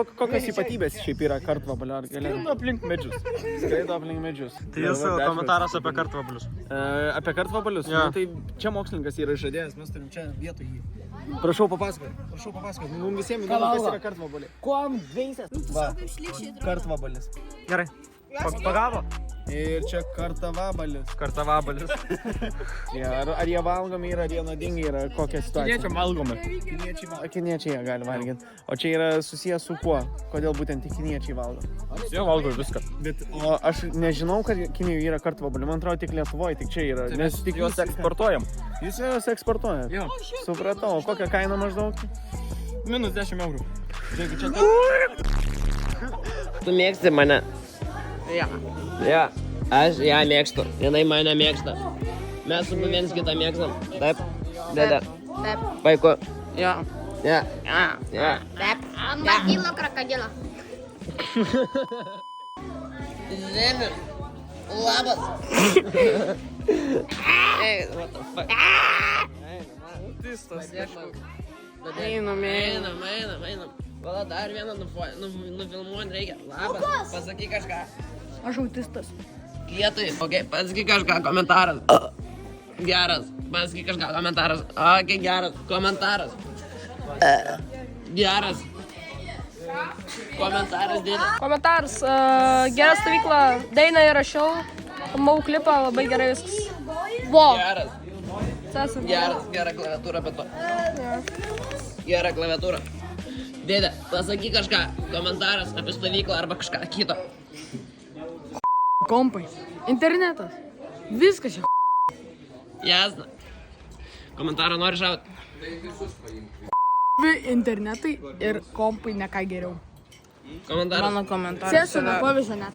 kokios ypatybės šiaip yra kartvabalio? Skraido aplink medžius. Tai jūsų komentaras apie kartvabalius. Apie kartvabalius? Ja. Nu, tai čia mokslininkas yra išžadėjęs, mes turim čia vietoj jį. Prašau papasakot. Mums visiems įdomu, kas yra kartvabaliai. Kuom veisės? Va, kartvabalis. Gerai. Pagavo? Ir čia kartavabalis. Ja, Ar jie valgomi yra, ar jie nuodingi yra, kokia situacija? Kiniečiai valgomi. Kiniečiai jie gali valgyti. O čia yra susijęs su kuo? Kodėl būtent tik kiniečiai valgo? Jie valgo viską. O aš nežinau, kad Kinijoje yra kartvabalių. Man atrodo, tik Lietuvoje, tik čia yra. Nes tik juos eksportuojam. Jūs juos eksportuojat? Jo. Supratau. O kokią kainą maždaug? Minus 10 eurų. Žiūrėk, čia Tu mėgsti mane? Ja. Ja. Aš ją mėgstu. Jinai mane mėgsta. Mes su viens kitą mėgstam. Taip. Dėdė. Taip. Vaiku. Jo. Ja. Ja. Taip. Matilo krokodilo. Žemė. Labas. Hey, what the fuck? Einam. Vala dar vieną nufilmuot reikia. Labas. Pasakyk kažką. Aš autistas. Lietui, okei, pasakyk kažką, komentaras. Geras, pasakyk kažką, komentaras. Okei, geras, komentaras. Geras. Komentaras dėdė. Komentaras, gera stovykla, dainą įrašiau, mau klipą, labai gerai viskas. Wow. Geras, geras, gera klaviatūra, bet to. Gera klaviatūra. Dėdė, pasakyk kažką, komentaras apie stovyklą arba kažką kito. Kompai, internetas, viskas čia. Jasna. Komentarą nori šaut? Internetai ir kompai ne ką geriau. Komentaras. Mano komentaras Cėsų nepavyzdžio net.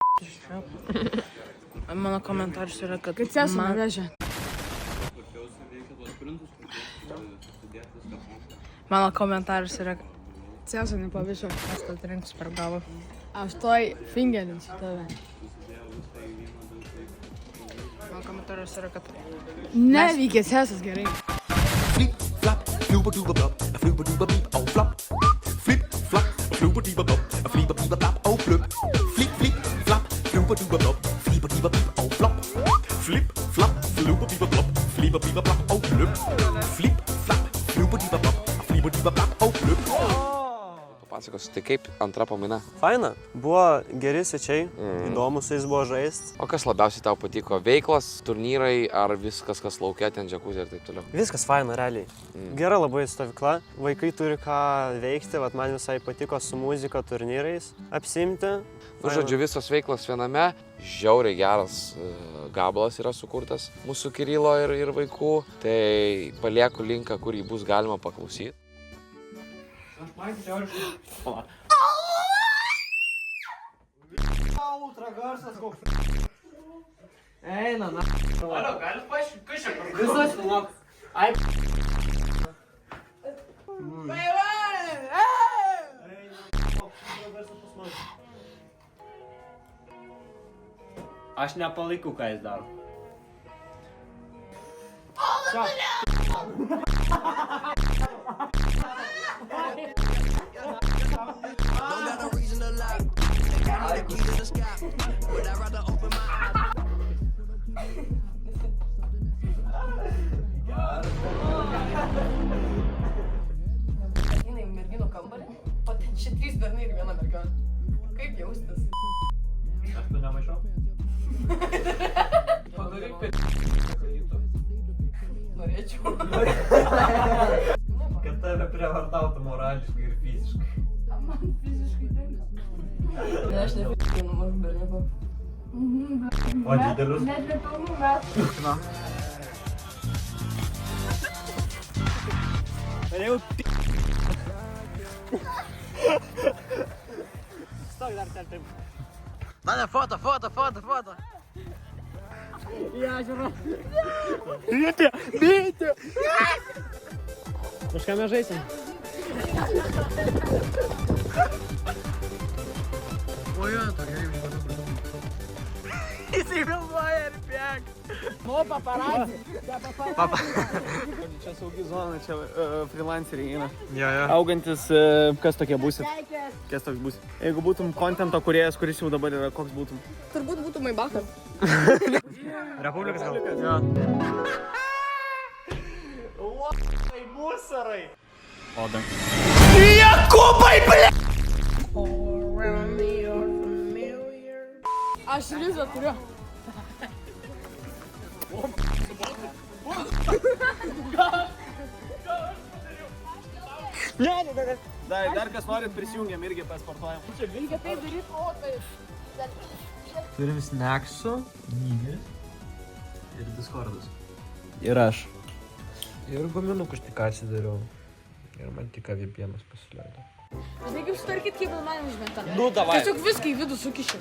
Mano komentaras yra, kad Cėsų nevežė. Mano komentaras yra, kad Cėsų nepavyzdžio. aš tau trenksiu per galvą. Aš toj fingelinsiu tave. Mano komentaras yra, kad Nevykė Cėsas gerai. Flip, flap, flooba-dooba-blop, a flooba-dooba-beep, oh flop. Flip, flap, flooba-dooba-blop, a fleeba-beeba-blop, oh flip. Flip, flip, flap, flooba-dooba-blop, fleeba-beeba-beep, oh flop. Flip, flap, flooba-beeba-blop, fleeba-beeba-blop, oh flip. Flip, flap, flooba-dooba-blop, a fleeba-beeba-blop, oh flip. Papasakosiu, tai kaip antra pamaina? Faina. Buvo geri svečiai, įdomu su jais buvo žaist. O kas labiausiai tau patiko? Veiklos, turnyrai ar viskas, kas laukia, ten džakuzė ir taip toliau? Viskas faina, realiai. Gera labai stovykla. Vaikai turi ką veikti, vat man visai patiko su muzika turnyrais apsimti. Nu, žodžiu, visos veiklos viename. Žiauriai geras gabalas yra sukurtas mūsų Kirilo ir vaikų. Tai palieku linką, kur jį bus galima paklausyti. Ultragarsas koks. Eina, na. Alio, gali paškai kur visas filmuok. Ai. Aš nepalaikau, ką jis daro. merginų kambarį, o ten čia 3 bernai ir 1 mergina. Kaip jaustis? Aš tu nemaišau? Padaryk per... Norėčiau. Kad tave prievartautų morališkai ir fiziškai. Man fiziškai ne. Ne, aš nefiziškai mažų berniukų. O didelius? Net nepilnų metų. Norėjau Stok dar ten taip. Dada, foto. Ja, žiūrėjau. Bėti! Kažką mes žaisim. O jo, to gerai. Įsivilvoja ir pek. Nu, paparazzi. Čia saugi zona, čia freelanceriai eina. Jo. Augantis, kas tokie būsit? Kas toks būsit? Jeigu būtum kontento kūrėjas, kuris jau dabar yra, koks būtum? Turbūt būtų Maybachas. Republikas gal. Jo. Musarai. Oda. Aš Lizą turiu. Dar kas norit prisijungiam irgi pasportuojam. Reikia tai daryti, o tai. Turim snacksų, nyvis ir Discordus. Ir aš. Ir guminukus tik atsidariau. Ir man tik VPN'as pasileido. Žinai, kaip sutarkit, kaip man užmeta. Nu, davai. Tiesiog viską į vidų sukišiu.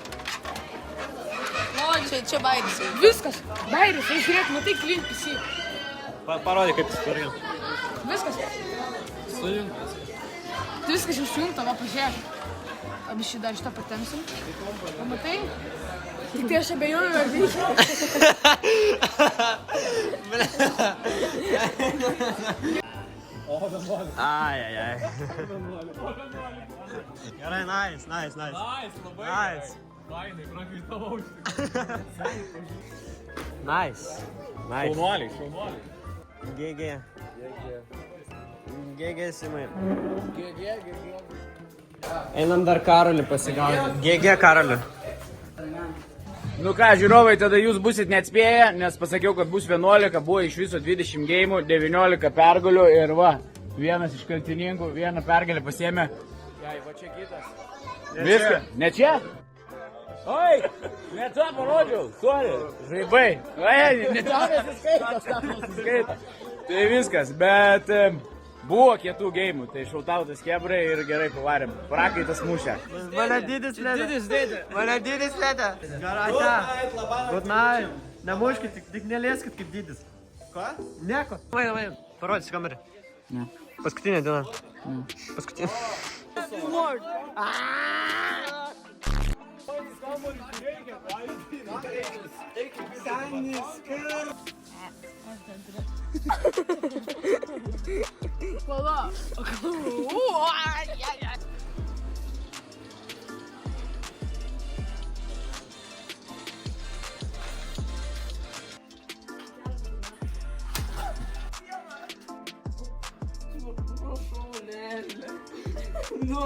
Čia bairis. Viskas. Bairis, tai žiūrėk, matai, clean PC. Parodė, kaip sutvarkiam. Viskas. Sujungtas. Tai viskas jau sujungta, va, pažiūrėk. Abi šį dar šitą patemsim. Pamatai? Tik tai aš abejoju, ar veikia. Ai. Gerai, nice. Nice. Šaunuoliai. GG Simai. Einam dar Karolį pasigauti. GG Karolį. Nu ką, žiūrovai, tada jūs busit neatspėję, nes pasakiau, kad bus 11, buvo iš viso 20 geimų, 19 pergalių ir va, vienas iš kaltininkų, vieną pergalę pasiėmė. Jai, va čia kitas. Viską. Ne čia? Oi, ne tą parodžiau, sorry, žaibai. Oi, ne tą nesiskaito. Tai viskas, bet buvo kietų geimų, tai šautautas kebrai ir gerai pavarėm. Prakaitas mušė. Mane didis lėda. Garata. Good night. Nemuškit, tik nelieskit kaip didis. Ką? Nieko. Vai, parodysi kamerį. Ne. Paskutinė diena. Paskutinė. Pala.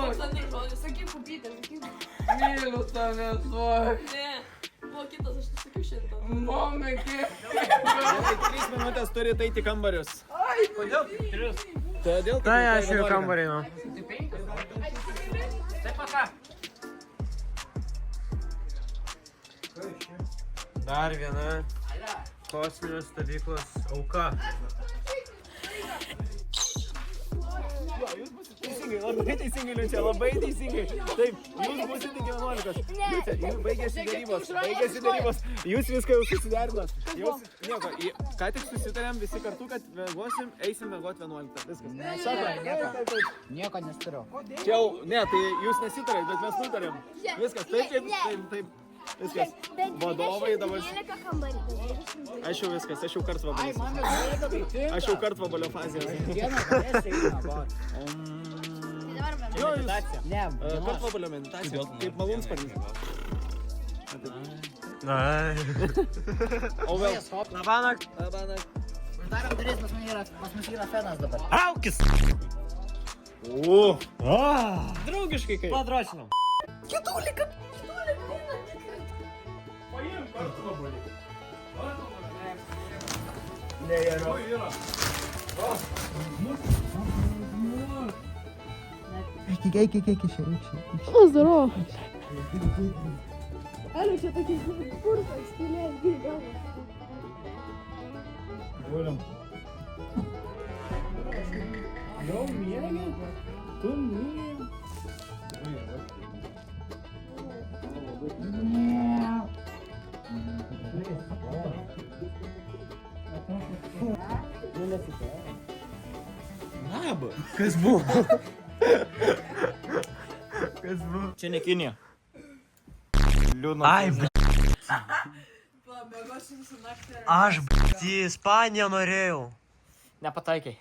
Aleksandras žodis, sakyk pupytę, sakyk. Myliu tave, duok. Ne, buvo kitas, aš nesakiau šiandien. Momai, kaip. 3 minutės turi eiti kambarius. Kodėl? 3. Todėl, Tai aš jau kambarį, nu. Dar viena kosminės stovyklos auka. Teisingai, labai teisingai, Liučia, labai teisingai. Taip, jūs būsite iki 11. Liučia, jūs baigėsi darybos. Jūs viską jau susiderinot. Jūs, nieko, ką tik susitarėm visi kartu, kad vėluosim, eisim vėluoti 11. Viskas. Sako, Nieko nestariau. čia jau, ne, tai jūs nesitarėt, bet mes nutarėm. Viskas, taip. Viskas. Vadovai dabar. Aš jau kartvabalio fazėje. Jo, jūs. Kartvabalio meditacija. Kaip malūnsparnis. O vėl. Labanakt. Uždarom duris, pas mus yra fenas dabar. Aukis. Draugiškai kaip. Padrasinam. О, здорово. Алю, что такие курсы, стреляют, гильгалы. Kas buvo? Kas buvo? Čia ne Kinija. Ai, Aš, į Ispaniją norėjau. Nepataikiai.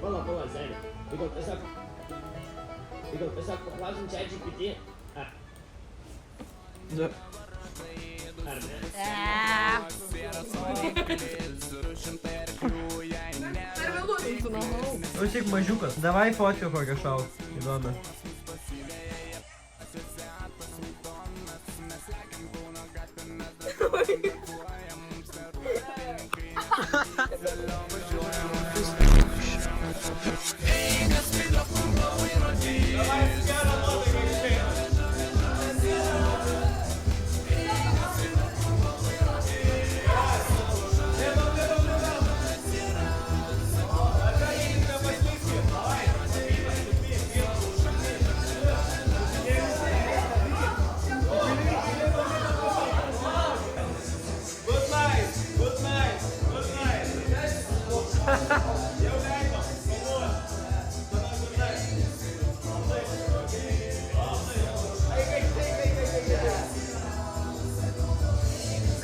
Pala, sėdi. Gal tiesiog paklausim čia GPT. Ar ne? Klausyk, mažiukas. Davai fotkę kokią šaut. Įdomu.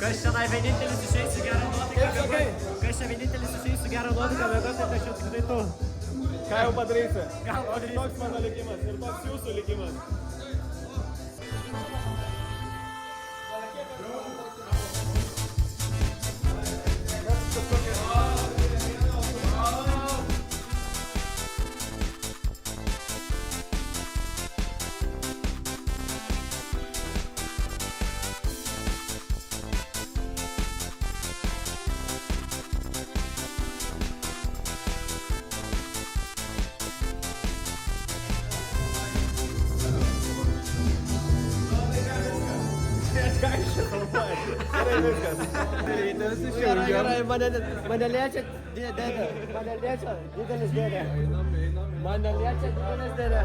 Kas čia vienintelis išeis su gerą nuotaiką? Kas čia vienintelis išeis su gerą nuotaiką, bet tai aš jau tik tai tu. Ką jau padarysi? Toks mano likimas ir toks jūsų likimas. Gerai, mane liečia dėdė. Mane liečia didelis dėdė. Mane liečia didelis dėdė.